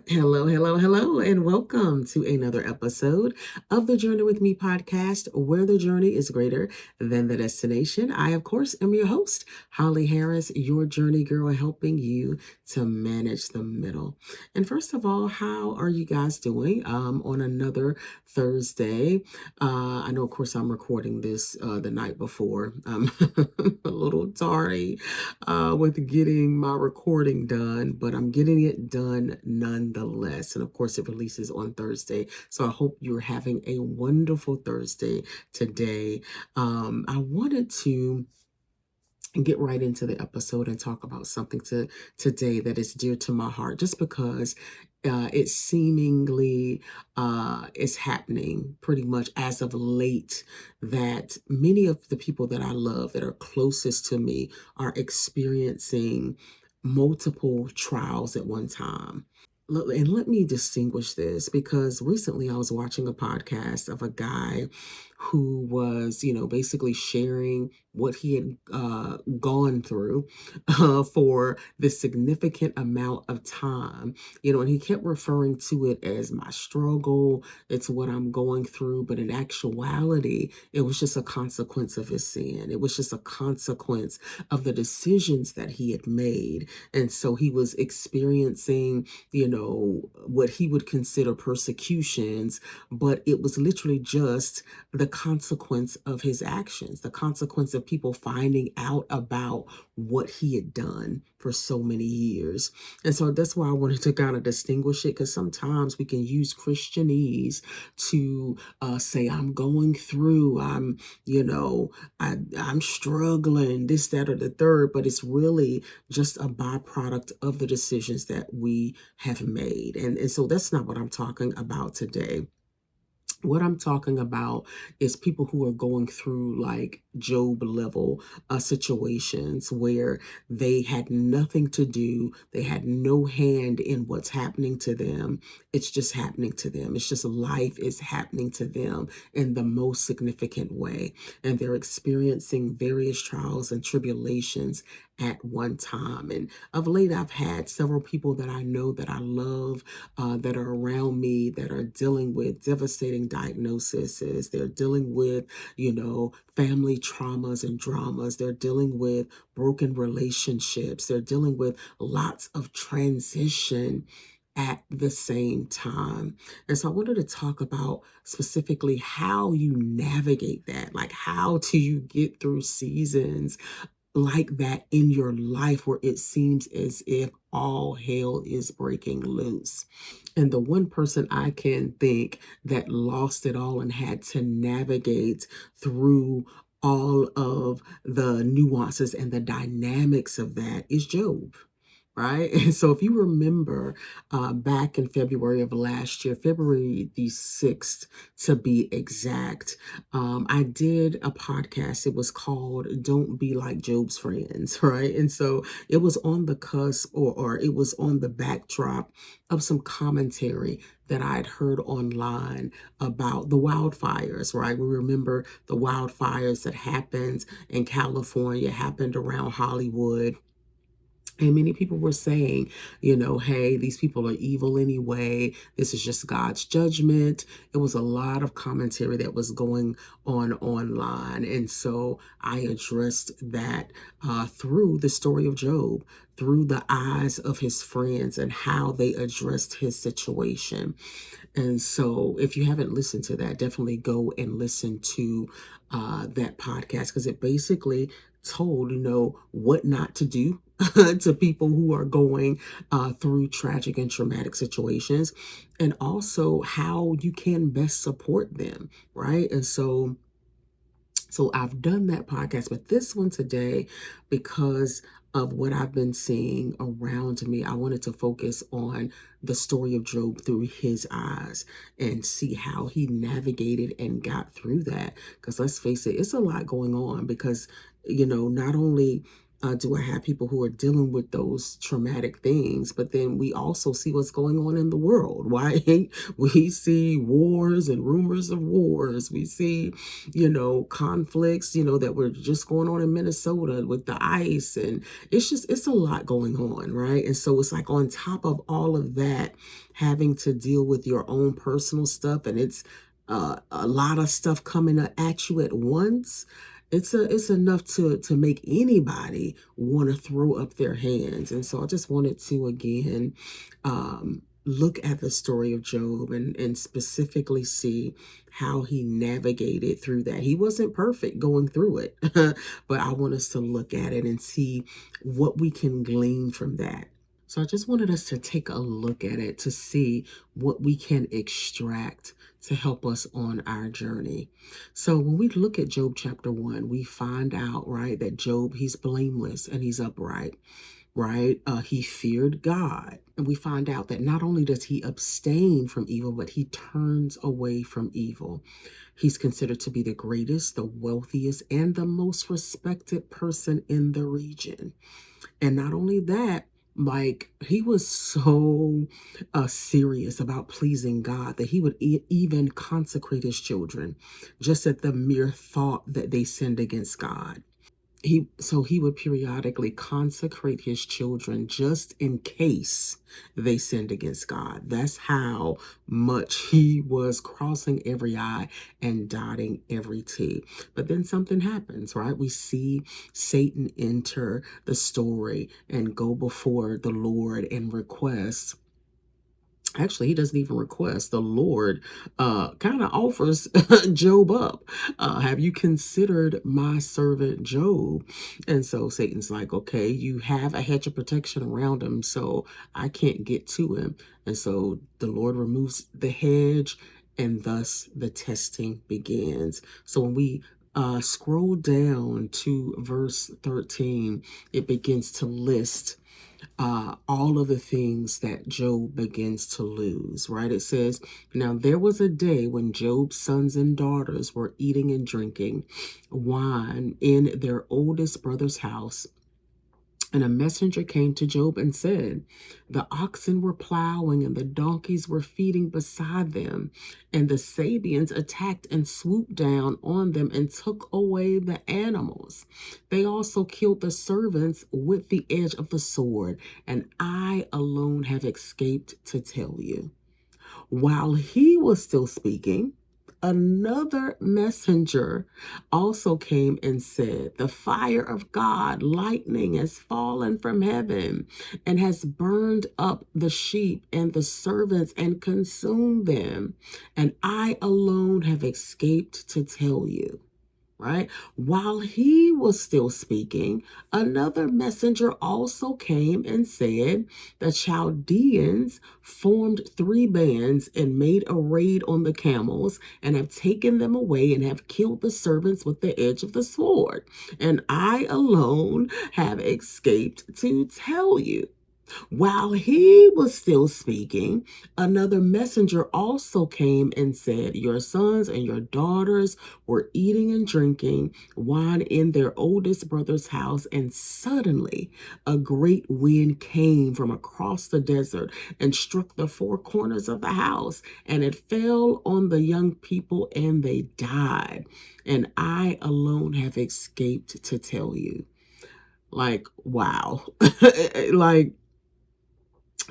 Hello, hello, hello, and welcome to another episode of the Journey with Me podcast, where the journey is greater than the destination. I, of course, am your host, Holly Harris, your journey girl, helping you to manage the middle. And first of all, how are you guys doing on another Thursday? I know, of course, I'm recording this the night before. I'm a little tardy with getting my recording done, but I'm getting it done nonetheless. And of course, it releases on Thursday. So I hope you're having a wonderful Thursday today. I wanted to get right into the episode and talk about something today that is dear to my heart, just because it seemingly is happening pretty much as of late, that many of the people that I love that are closest to me are experiencing multiple trials at one time. And let me distinguish this, because recently I was watching a podcast of a guy who was, basically sharing what he had gone through for this significant amount of time, and he kept referring to it as my struggle. It's what I'm going through. But in actuality, it was just a consequence of his sin. It was just a consequence of the decisions that he had made. And so he was experiencing, what he would consider persecutions, but it was literally just the consequence of his actions, the consequence of people finding out about what he had done for so many years. And so that's why I wanted to kind of distinguish it, because sometimes we can use Christianese to say, I'm going through, I'm struggling, this, that, or the third, but it's really just a byproduct of the decisions that we have made. And so that's not what I'm talking about today. What I'm talking about is people who are going through like Job level situations where they had nothing to do, they had no hand in what's happening to them. It's just happening to them. It's just life is happening to them in the most significant way. And they're experiencing various trials and tribulations at one time. And of late, I've had several people that I know, that I love, that are around me, that are dealing with devastating diagnoses. They're dealing with, family traumas and dramas. They're dealing with broken relationships. They're dealing with lots of transition at the same time. And so I wanted to talk about specifically how you navigate that. Like, how do you get through seasons like that in your life where it seems as if all hell is breaking loose? And the one person I can think that lost it all and had to navigate through all of the nuances and the dynamics of that is Job. Right. And so if you remember back in February of last year, February the 6th to be exact, I did a podcast. It was called Don't Be Like Job's Friends. Right. And so it was on the cusp, or it was on the backdrop of some commentary that I had heard online about the wildfires. Right. We remember the wildfires that happened in California, happened around Hollywood. And many people were saying, hey, these people are evil anyway. This is just God's judgment. It was a lot of commentary that was going on online. And so I addressed that through the story of Job, through the eyes of his friends and how they addressed his situation. And so if you haven't listened to that, definitely go and listen to that podcast, because it basically told, what not to do to people who are going through tragic and traumatic situations, and also how you can best support them, right? And so I've done that podcast, but this one today, because of what I've been seeing around me, I wanted to focus on the story of Job through his eyes and see how he navigated and got through that. Because let's face it, it's a lot going on, because, not only Do I have people who are dealing with those traumatic things? But then we also see what's going on in the world, right? We see wars and rumors of wars. We see, conflicts, that were just going on in Minnesota with the ice. And it's a lot going on, right? And so it's like on top of all of that, having to deal with your own personal stuff, and it's a lot of stuff coming at you at once. It's enough to make anybody want to throw up their hands. And so I just wanted to again look at the story of Job, and specifically see how he navigated through that. He wasn't perfect going through it, but I want us to look at it and see what we can glean from that. So I just wanted us to take a look at it to see what we can extract to help us on our journey. So when we look at Job chapter 1, we find out, right, that Job, he's blameless and he's upright, right? He feared God. And we find out that not only does he abstain from evil, but he turns away from evil. He's considered to be the greatest, the wealthiest, and the most respected person in the region. And not only that, like he was so serious about pleasing God that he would even consecrate his children just at the mere thought that they sinned against God. He would periodically consecrate his children just in case they sinned against God. That's how much he was crossing every I and dotting every T. But then something happens, right? We see Satan enter the story and go before the Lord and request. Actually, he doesn't even request. The Lord kind of offers Job up. Have you considered my servant Job? And so Satan's like, okay, you have a hedge of protection around him, so I can't get to him. And so the Lord removes the hedge, and thus the testing begins. So when we scroll down to verse 13, it begins to list all of the things that Job begins to lose, right? It says, now there was a day when Job's sons and daughters were eating and drinking wine in their oldest brother's house. And a messenger came to Job and said, the oxen were plowing and the donkeys were feeding beside them, and the Sabians attacked and swooped down on them and took away the animals. They also killed the servants with the edge of the sword, and I alone have escaped to tell you. While he was still speaking, another messenger also came and said, the fire of God, lightning, has fallen from heaven and has burned up the sheep and the servants and consumed them. And I alone have escaped to tell you. Right? While he was still speaking, another messenger also came and said, the Chaldeans formed 3 bands and made a raid on the camels and have taken them away and have killed the servants with the edge of the sword. And I alone have escaped to tell you. While he was still speaking, another messenger also came and said, your sons and your daughters were eating and drinking wine in their oldest brother's house, and suddenly a great wind came from across the desert and struck the 4 corners of the house, and it fell on the young people and they died. And I alone have escaped to tell you. Like, wow. Like,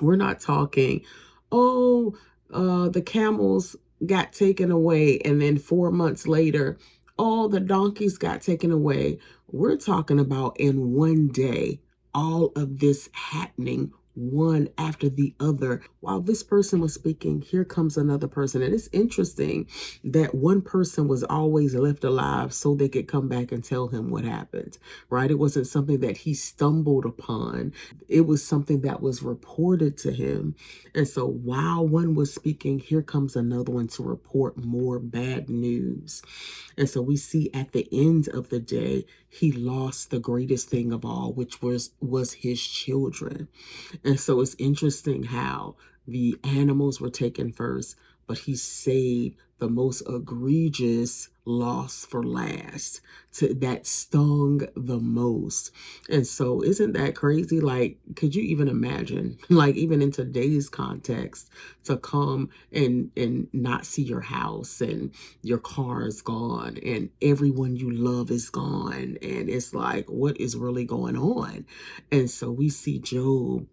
we're not talking, oh, the camels got taken away, and then 4 months later, all the donkeys got taken away. We're talking about in one day, all of this happening one after the other. While this person was speaking, here comes another person. And it's interesting that one person was always left alive so they could come back and tell him what happened, right? It wasn't something that he stumbled upon. It was something that was reported to him. And so while one was speaking, here comes another one to report more bad news. And so we see at the end of the day, he lost the greatest thing of all, which was his children. And so it's interesting how the animals were taken first, but he saved the most egregious loss for last, to that stung the most. And so isn't that crazy? Like, could you even imagine, like, even in today's context, to come and not see your house and your car is gone and everyone you love is gone, and it's like, what is really going on? And so we see Job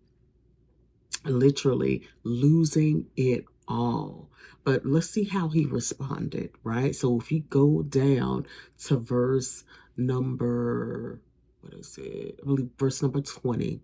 literally losing it all. But let's see how he responded, right? So if you go down to verse number, what is it? I believe verse number 20,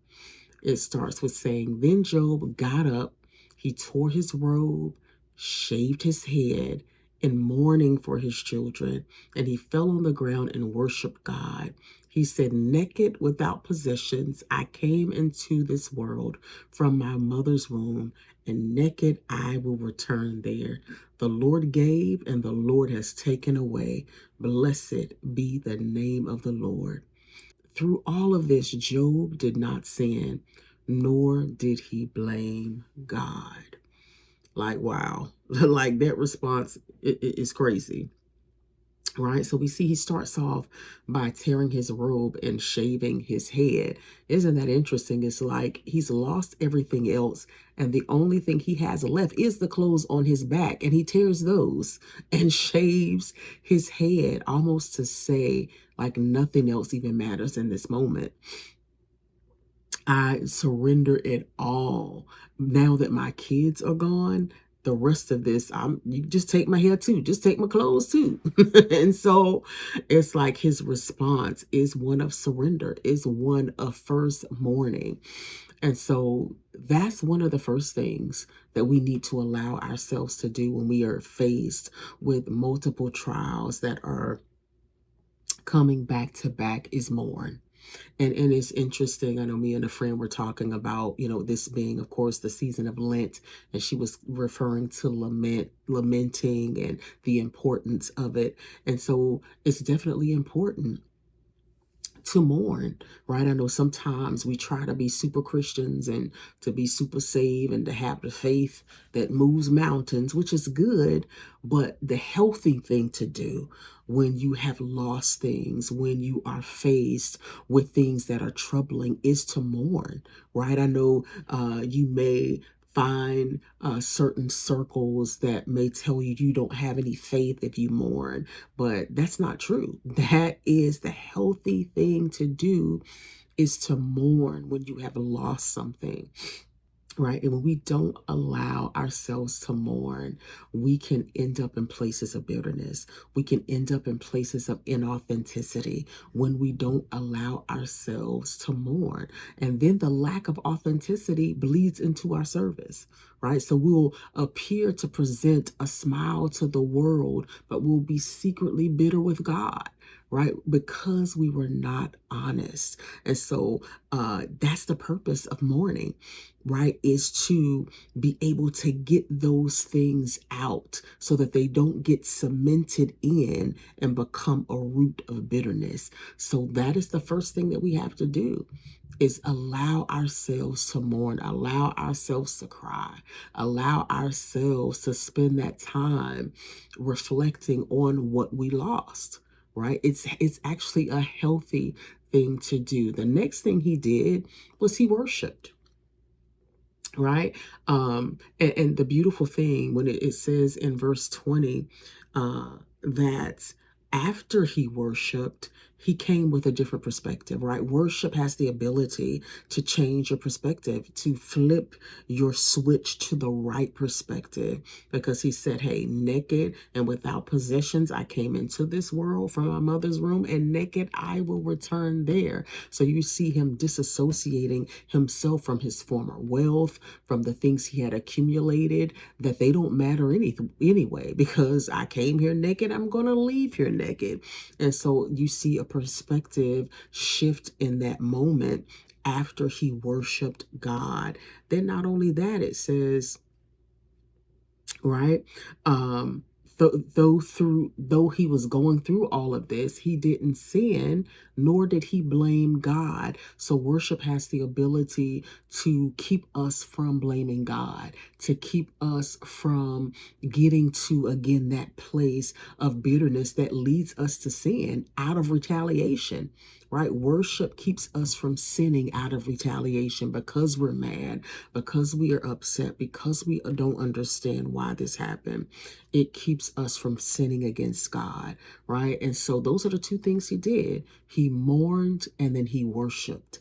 it starts with saying, Then Job got up, he tore his robe, shaved his head, in mourning for his children, and he fell on the ground and worshiped God. He said, Naked, without possessions, I came into this world from my mother's womb, and naked I will return there. The Lord gave, and the Lord has taken away. Blessed be the name of the Lord. Through all of this, Job did not sin, nor did he blame God. Like, wow. Like, that response is crazy, right? So we see he starts off by tearing his robe and shaving his head. Isn't that interesting? It's like he's lost everything else, and the only thing he has left is the clothes on his back, and he tears those and shaves his head, almost to say, like, nothing else even matters in this moment. I surrender it all. Now that my kids are gone, the rest of this, you just take my hair too, just take my clothes too. And so it's like his response is one of surrender, is one of first mourning. And so that's one of the first things that we need to allow ourselves to do when we are faced with multiple trials that are coming back to back, is mourn. And it's interesting. I know me and a friend were talking about, this being, of course, the season of Lent, and she was referring to lamenting and the importance of it. And so it's definitely important to mourn, right? I know sometimes we try to be super Christians and to be super saved and to have the faith that moves mountains, which is good, but the healthy thing to do when you have lost things, when you are faced with things that are troubling, is to mourn, right? I know you may find certain circles that may tell you you don't have any faith if you mourn, but that's not true. That is the healthy thing to do, is to mourn when you have lost something. Right. And when we don't allow ourselves to mourn, we can end up in places of bitterness. We can end up in places of inauthenticity when we don't allow ourselves to mourn. And then the lack of authenticity bleeds into our service. Right. So we'll appear to present a smile to the world, but we'll be secretly bitter with God. Right. Because we were not honest. And so that's the purpose of mourning, right, is to be able to get those things out so that they don't get cemented in and become a root of bitterness. So that is the first thing that we have to do, is allow ourselves to mourn, allow ourselves to cry, allow ourselves to spend that time reflecting on what we lost, right? It's actually a healthy thing to do. The next thing he did was he worshiped, right? And the beautiful thing when it says in verse 20 that after he worshiped, he came with a different perspective, right? Worship has the ability to change your perspective, to flip your switch to the right perspective, because he said, hey, naked and without possessions, I came into this world from my mother's womb, and naked I will return there. So you see him disassociating himself from his former wealth, from the things he had accumulated, that they don't matter anyway, because I came here naked, I'm going to leave here naked. And so you see a perspective shift in that moment after he worshiped God. Then not only that, it says, right, though he was going through all of this, he didn't sin, nor did he blame God. So worship has the ability to keep us from blaming God, to keep us from getting to, again, that place of bitterness that leads us to sin out of retaliation. Right? Worship keeps us from sinning out of retaliation because we're mad, because we are upset, because we don't understand why this happened. It keeps us from sinning against God, right? And so those are the two things he did. He mourned and then he worshiped.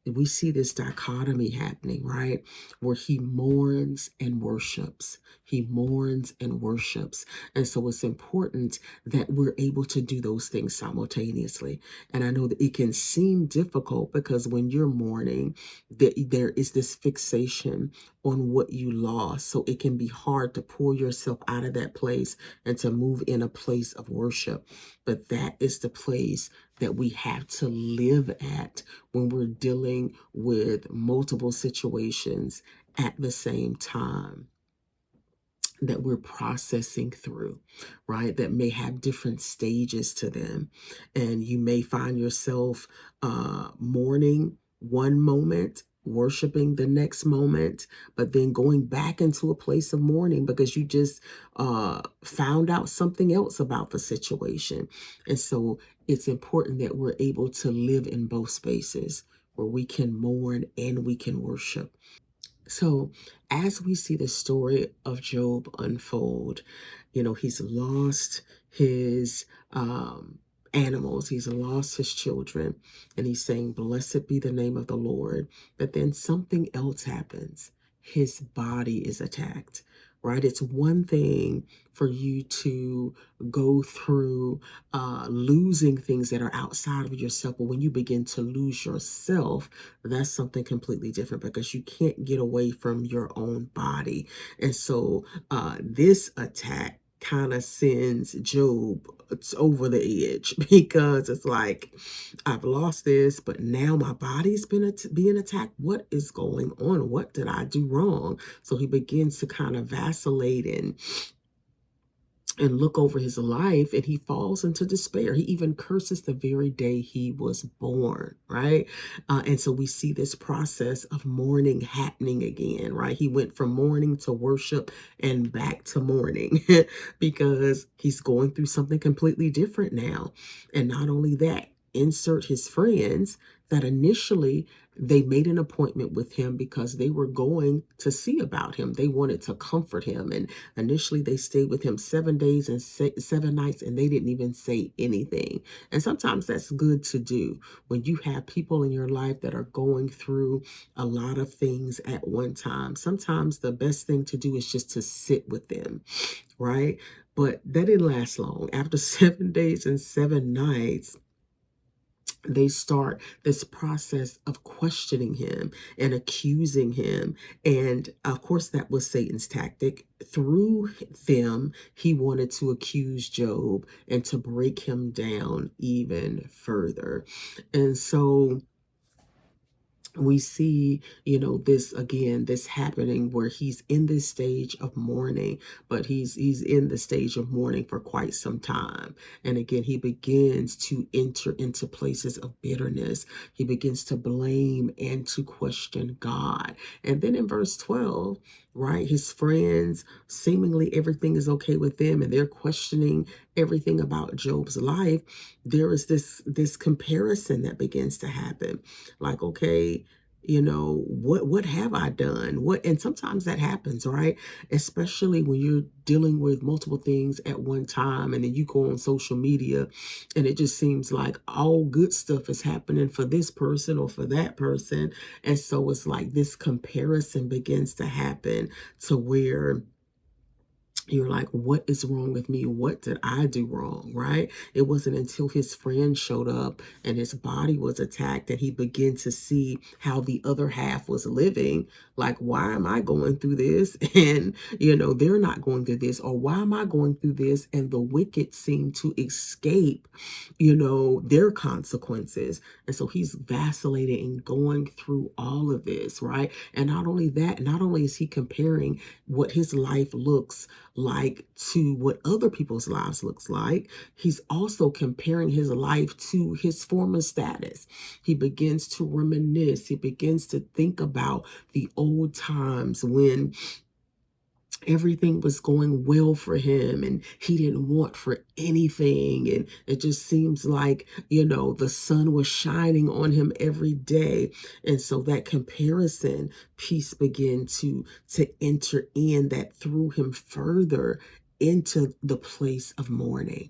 We see this dichotomy happening, right? Where he mourns and worships. He mourns and worships. And so it's important that we're able to do those things simultaneously. And I know that it can seem difficult because when you're mourning, there is this fixation on what you lost. So it can be hard to pull yourself out of that place and to move in a place of worship. But that is the place that we have to live at when we're dealing with multiple situations at the same time that we're processing through, right? That may have different stages to them. And you may find yourself mourning one moment, worshiping the next moment, but then going back into a place of mourning because you just found out something else about the situation. And so it's important that we're able to live in both spaces where we can mourn and we can worship. So, as we see the story of Job unfold, he's lost his animals, he's lost his children, and he's saying, "Blessed be the name of the Lord." But then something else happens. His body is attacked, right? It's one thing for you to go through losing things that are outside of yourself, but when you begin to lose yourself, that's something completely different because you can't get away from your own body. And so this attack kind of sends Job over the edge because it's like, I've lost this, but now my body's being attacked. What is going on? What did I do wrong? So he begins to kind of vacillate and look over his life, and he falls into despair. He even curses the very day he was born, right? And so we see this process of mourning happening again, right? He went from mourning to worship and back to mourning because he's going through something completely different now. And not only that, insert his friends that initially they made an appointment with him because they were going to see about him. They wanted to comfort him. And initially, they stayed with him 7 days and 7 nights, and they didn't even say anything. And sometimes that's good to do when you have people in your life that are going through a lot of things at one time. Sometimes the best thing to do is just to sit with them, right? But that didn't last long. After 7 days and 7 nights, they start this process of questioning him and accusing him. And of course, that was Satan's tactic. Through them, he wanted to accuse Job and to break him down even further. And so we see, this again, this happening where he's in this stage of mourning, but he's in the stage of mourning for quite some time. And again, he begins to enter into places of bitterness. He begins to blame and to question God. And then in verse 12, right, his friends, seemingly everything is okay with them, and they're questioning everything about Job's life. There is this comparison that begins to happen. Like, okay, what have I done? And sometimes that happens, right? Especially when you're dealing with multiple things at one time, and then you go on social media and it just seems like all good stuff is happening for this person or for that person. And so it's like this comparison begins to happen to where you're like, what is wrong with me? What did I do wrong? Right? It wasn't until his friend showed up and his body was attacked that he began to see how the other half was living. Like, why am I going through this? And, they're not going through this. Or why am I going through this? And the wicked seem to escape, their consequences. And so he's vacillating and going through all of this, right? And not only that, not only is he comparing what his life looks like to what other people's lives looks like, he's also comparing his life to his former status. He begins to reminisce. He begins to think about the old times when everything was going well for him and he didn't want for anything, and it just seems like, the sun was shining on him every day. And so that comparison piece began to enter in, that threw him further into the place of mourning,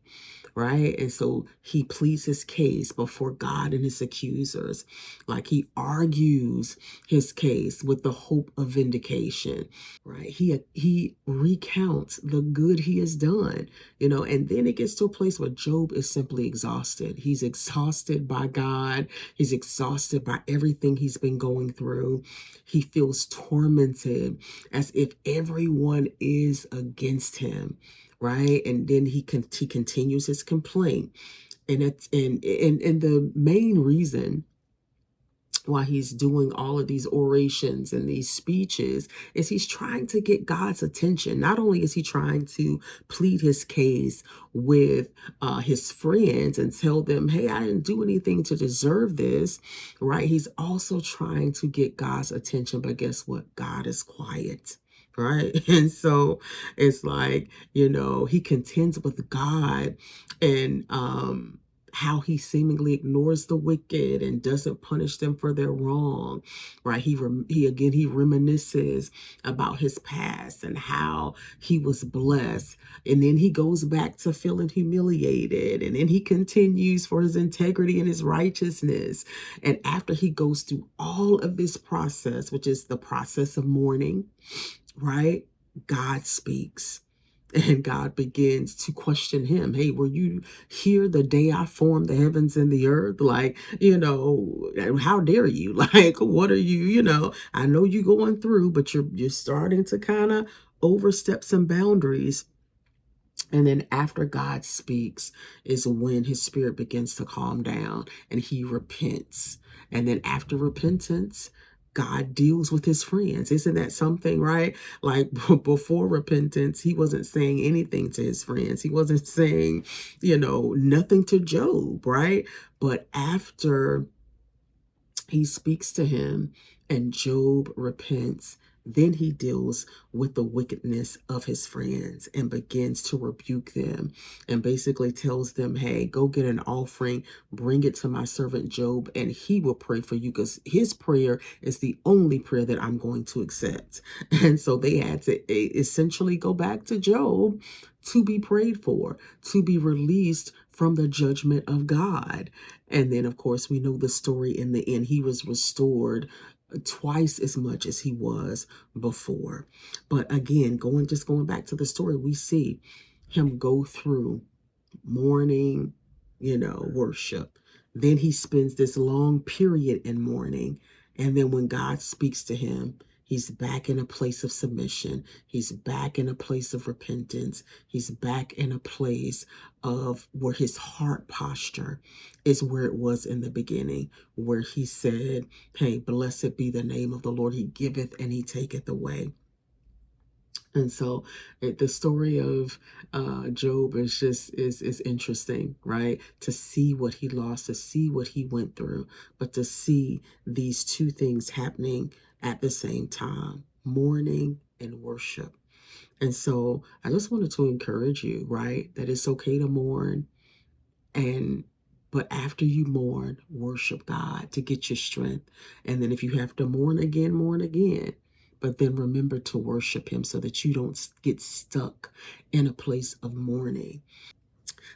right? And so he pleads his case before God and his accusers. Like, he argues his case with the hope of vindication, right? He recounts the good he has done, and then it gets to a place where Job is simply exhausted. He's exhausted by God. He's exhausted by everything he's been going through. He feels tormented, as if everyone is against him, right? And then he continues his complaint, and it's and the main reason why he's doing all of these orations and these speeches is he's trying to get God's attention. Not only is he trying to plead his case with his friends and tell them, hey, I didn't do anything to deserve this, right? He's also trying to get God's attention. But guess what? God is quiet. Right. And so it's like, he contends with God, and how he seemingly ignores the wicked and doesn't punish them for their wrong, right? He reminisces about his past and how he was blessed, and then he goes back to feeling humiliated, and then he continues for his integrity and his righteousness. And after he goes through all of this process, which is the process of mourning, right? God speaks. And God begins to question him. Hey, were you here the day I formed the heavens and the earth? Like, how dare you? Like, what are you, I know you're going through, but you're starting to kind of overstep some boundaries. And then after God speaks is when his spirit begins to calm down and he repents. And then after repentance, God deals with his friends. Isn't that something, right? Like, before repentance, he wasn't saying anything to his friends. He wasn't saying, nothing to Job, right? But after he speaks to him and Job repents, then he deals with the wickedness of his friends and begins to rebuke them, and basically tells them, hey, go get an offering, bring it to my servant Job, and he will pray for you, because his prayer is the only prayer that I'm going to accept. And so they had to essentially go back to Job to be prayed for, to be released from the judgment of God. And then, of course, we know the story in the end. He was restored twice as much as he was before. But again, going back to the story, we see him go through mourning, worship. Then he spends this long period in mourning. And then when God speaks to him, he's back in a place of submission. He's back in a place of repentance. He's back in a place of where his heart posture is where it was in the beginning, where he said, hey, blessed be the name of the Lord. He giveth and he taketh away. And so the story of Job is just is interesting, right? To see what he lost, to see what he went through, but to see these two things happening at the same time, mourning and worship. And so I just wanted to encourage you, right, that it's okay to mourn, and but after you mourn, worship God to get your strength. And then if you have to mourn again, mourn again. But then remember to worship him so that you don't get stuck in a place of mourning.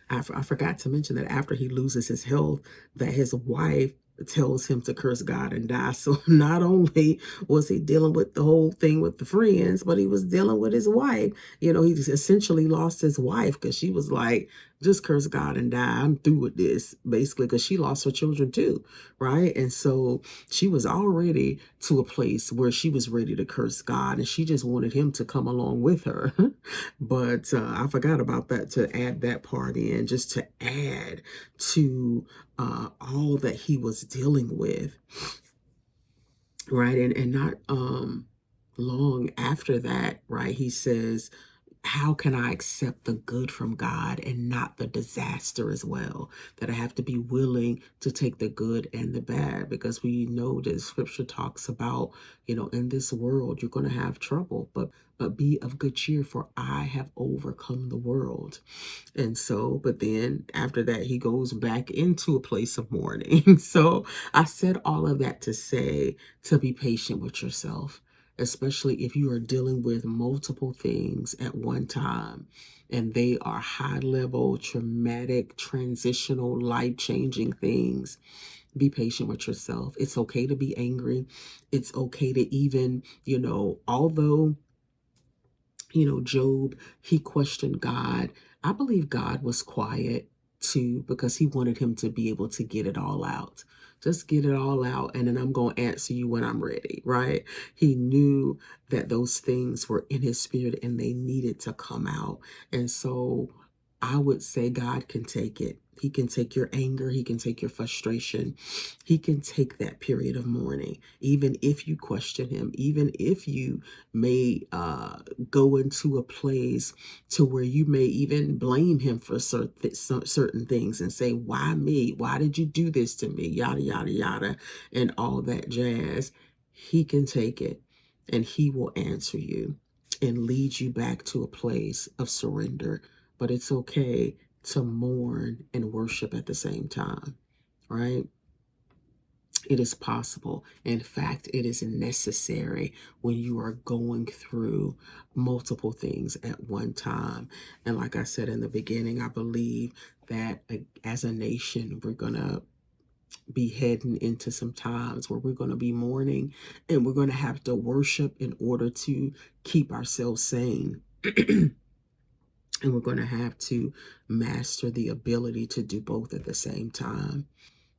I forgot to mention that after he loses his health, that his wife tells him to curse God and die. So not only was he dealing with the whole thing with the friends, but he was dealing with his wife. He essentially lost his wife because she was like, just curse God and die. I'm through with this, basically, because she lost her children too, right? And so she was already to a place where she was ready to curse God, and she just wanted him to come along with her. But I forgot about that, to add that part in, just to add to all that he was dealing with, right? And not long after that, right, he says, how can I accept the good from God and not the disaster as well? That I have to be willing to take the good and the bad, because we know that scripture talks about, in this world you're going to have trouble, but be of good cheer, for I have overcome the world. And so, but then after that, he goes back into a place of mourning. So I said all of that to say, to be patient with yourself, especially if you are dealing with multiple things at one time and they are high level, traumatic, transitional, life changing things. Be patient with yourself. It's okay to be angry. It's okay to even, although Job, he questioned God. I believe God was quiet too, because he wanted him to be able to get it all out. Just get it all out, and then I'm going to answer you when I'm ready, right? He knew that those things were in his spirit and they needed to come out. And so I would say God can take it. He can take your anger. He can take your frustration. He can take that period of mourning, even if you question him, even if you may go into a place to where you may even blame him for certain things and say, why me? Why did you do this to me? Yada, yada, yada, and all that jazz. He can take it and he will answer you and lead you back to a place of surrender. But it's okay to mourn and worship at the same time, right? It is possible. In fact, it is necessary when you are going through multiple things at one time. And like I said in the beginning, I believe that as a nation, we're going to be heading into some times where we're going to be mourning and we're going to have to worship in order to keep ourselves sane. And we're going to have to master the ability to do both at the same time.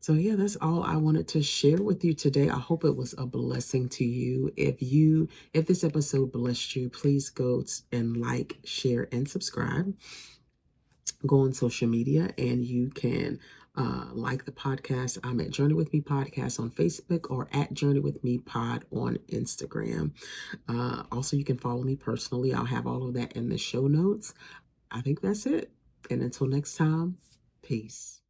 So yeah, that's all I wanted to share with you today. I hope it was a blessing to you. If this episode blessed you, please go and like, share, and subscribe. Go on social media and you can like the podcast. I'm at Journey With Me Podcast on Facebook, or at Journey With Me Pod on Instagram. Also, you can follow me personally. I'll have all of that in the show notes. I think that's it. And until next time, peace.